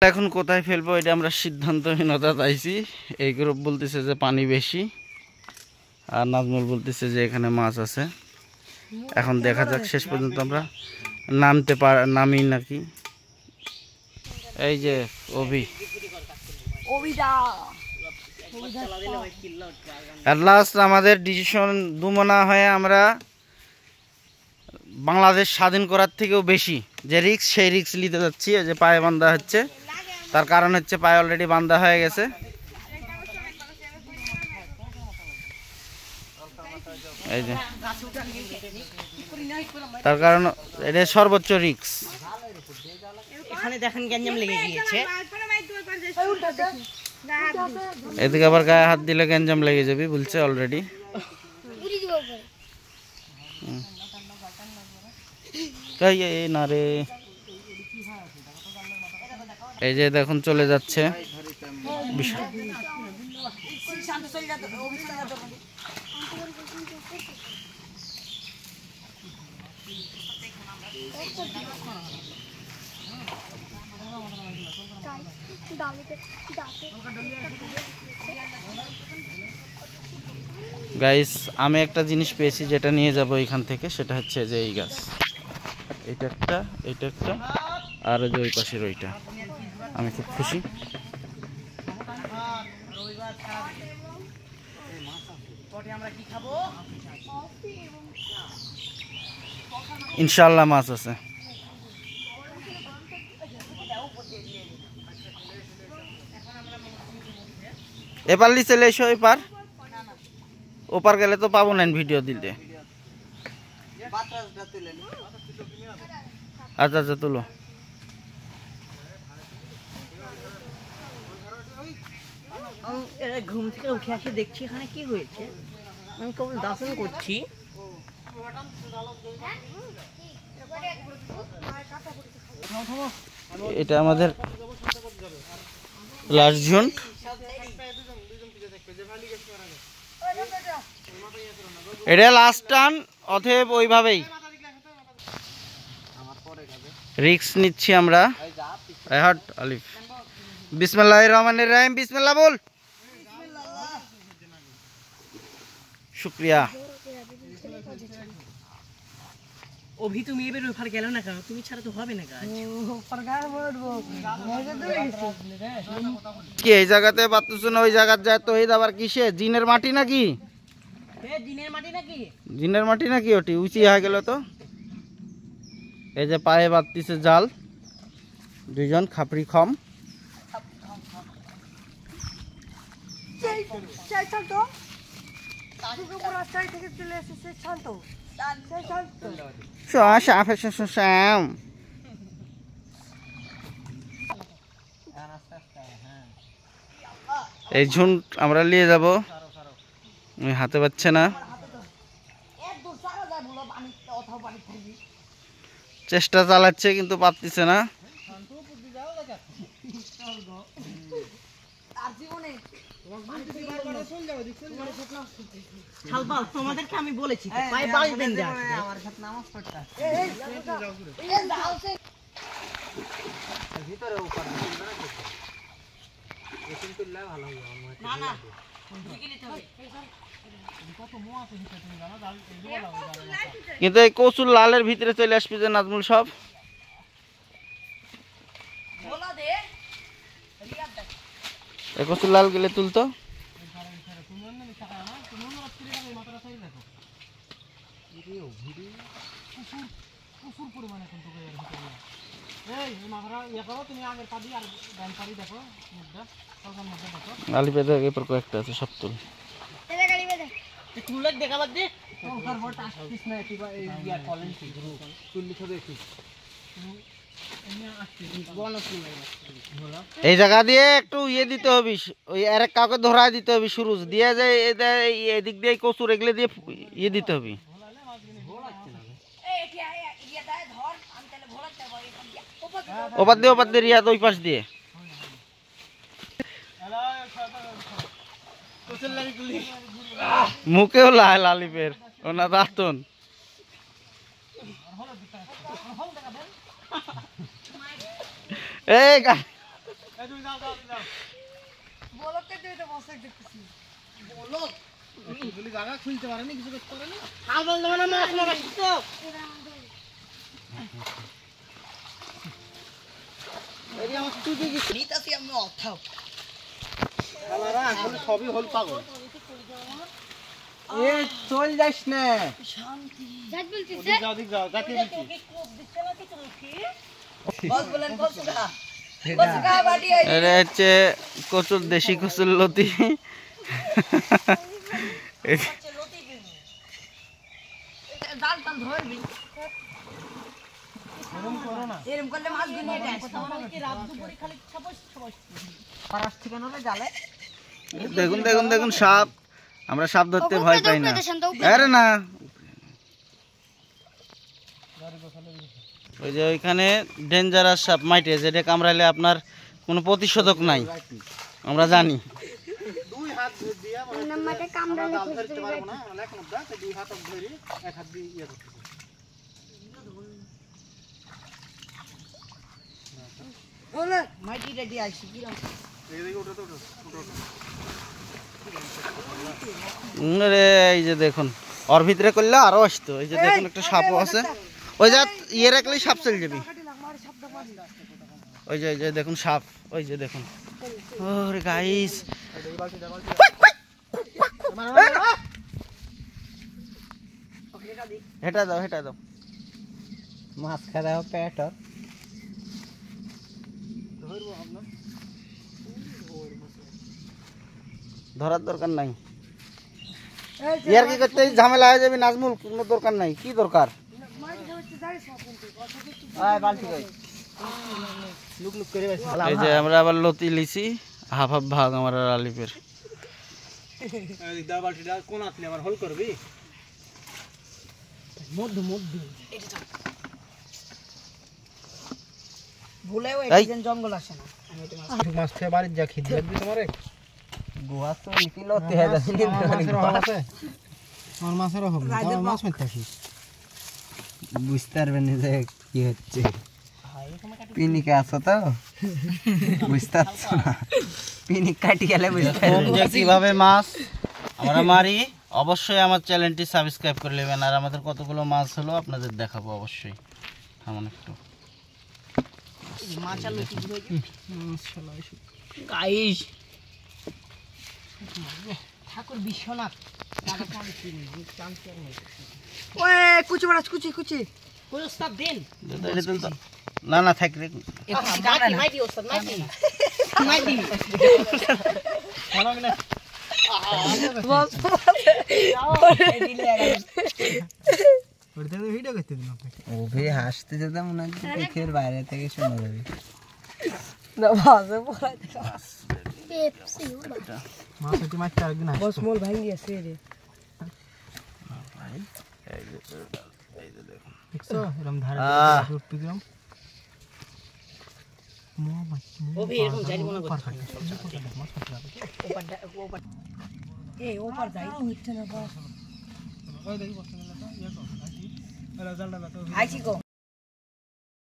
এখন কোথায় ফেলবো এটা আমরা সিদ্ধান্তহীনতা চাইছি। এই গ্রুপ বলতেছে যে পানি বেশি, আর নাজমুল বলতেছে যে এখানে মাছ আছে। এখন দেখা যাক, শেষ পর্যন্ত আমরা নামি নাকি। এই যে অ্যাট লাস্ট আমাদের ডিসিশন দুমনা হয়ে আমরা বাংলাদেশ স্বাধীন করার থেকেও বেশি যে রিক্স, সেই রিক্স নিতে যাচ্ছি। যে পায়ে বান্ধা হচ্ছে, তার কারণ হচ্ছে পায়ে অলরেডি বান্ধা হয়ে গেছে। এই যে তার কারণ এটা সর্বোচ্চ রিক্স। এখানে দেখেন গ্যাঞ্জাম লেগে গিয়েছে, এদিকে আবার গায়ে হাত দিলে গ্যাঞ্জাম লেগে যাবে বলছে অলরেডি। না রে, এই যে দেখুন চলে যাচ্ছে। গাইস, আমি একটা জিনিস পেয়েছি যেটা নিয়ে যাব এখান থেকে, সেটা হচ্ছে যে এই গাছ, এটা একটা আর যে ওই পাশের ওইটা। আমি খুব খুশি। ইনশাআল্লাহ মাছ আছে। এবার চলে এসো, ওপার গেলে তো পাবো না ভিডিও দিতে। আচ্ছা আচ্ছা, তুলো। ঘুম থেকে উঠে আসে দেখছি এখানে কি হয়েছে। আমি কেবল দর্শন করছি। এটা আমাদের লাস্ট ঝুন্ট। এটা লাস্ট টান, অতএব ওইভাবেই রিক্স নিচ্ছি আমরা। আলিফ বিসমিল্লাহির রহমানির রহিম। বিসমিল্লাহ বল। শুকরিয়া। অভি তুমি এবার ওই ফার গেল না কেন? তুমি ছাড়া তো হবে না কাজ। কি এই জায়গাতে পাচ্ছ না, ওই জায়গার যায় তো। এই আবার কিসে, জিনের মাটি নাকি? জিনের মাটি নাকি? ওটি উঁচি হয়ে গেল তো। এই যে পায়ে বাঁধতেছে জাল, দুইজন খাপড়ি খম। এই ঝুন্ট আমরা নিয়ে যাব, হাতে পাচ্ছে না। চেষ্টা চালাচ্ছে কিন্তু পারতেছে না। তোমাদেরকে আমি বলেছি পায়ে বাঁধবেন না। কিন্তু এই কচুর লালের ভিতরে চলে আসবে যে নাজমুল সব। এই কচুর লাল গেলে তুলতো। আলিপে দেখ, এরপর কয়েকটা আছে, সব তুল। এই জায়গা দিয়ে একটু ইয়ে দিতে হবে, ওই আরেক কাউকে ধরায় দিতে হবে, সুরুজ দিয়ে যায় এদিক দিয়ে কচুর এগুলো দিয়ে ইয়ে দিতে হবে। ওপার দিয়ে রিয়াদ ওই পাশ দিয়ে। মুখেও লাল আলিফের, ওনা দাঁতন। এই চল যাস না এটা হচ্ছে কচুর, দেশি কচুর লতি। দেখুন দেখুন দেখুন সাপ, আমরা সাপ ধরতে ভয় পাই না। আরে না, ওই যে ওইখানে ডেঞ্জারাস সাপ মাইটে, যেটা কামড়াইলে আপনার কোনো প্রতিষেধক নাই, আমরা জানি। এই যে দেখুন, ওর ভিতরে করলে আরো আসতো। এই যে দেখুন একটা সাপও আছে, ওই যা ইয়ে রাখলেই সাপ চলে যাবি। ওই যে দেখুন সাপ, ওই যে দেখুন। ওরে গাইস, হেটা দাও, হেটা দাও। মাছ খাওয়া পেট ধরার দরকার নাই, ইয়ার কি করতে ঝামেলা হয়ে যাবে নাজমুল, কোনো দরকার নাই। কি দরকার? এই যে আমরা আবার লতি লিছি, হাফ হাফ ভাগ আমার আর আলিফের। জঙ্গল আসে না মাছ খেয়ে বাড়ির যা খিদে লাগবে তোমারে। গোয়া তো ইতি লতি হয়ে যাচ্ছে। আমার মাছের অভাব নেই, আমার মাছ মারতে আসিস। বুঝতে পারবেন যে কি হচ্ছে। পিনিকে আছো তো, বুঝতে পারছো না? পিনিক কাটি গেলে বুঝতে পারবেন যে কিভাবে মাছ আমরা মারি। অবশ্যই আমার চ্যানেলটি সাবস্ক্রাইব করে নেবেন। আর আমাদের কতগুলো মাছ হলো আপনাদের দেখাবো অবশ্যই। এমন একটু গাইস, ঠাকুর বিশ্বনাথ কুচি বড় কুচি কুচি ওস্তাদ দেন। না না থাক রে, মাইটি ওস্তাদ মাইটি মাইটি বস ভিডিও করতে দিন আপনাকে। ও ভি হাসতে যেতে মনে হচ্ছে দেখের বাইরে থেকে শোনা যাবে না। ভাবে পড়া পেপসি ওটা মাছ হচ্ছে মাছটা একদিন আসতো। বস মোল ভাঙি গেছে রে ভাই। এই যে দেখুন, দেখছো এরকম ধারে উঠতে দিলাম। ও ভি এরকম যাই মনে করছে ওপার এই ওপার যাই হচ্ছে না। বস ওই দেখি বসতে গেল তো ইয়া তো আইছি। এলা জালটা তো আইছি গো।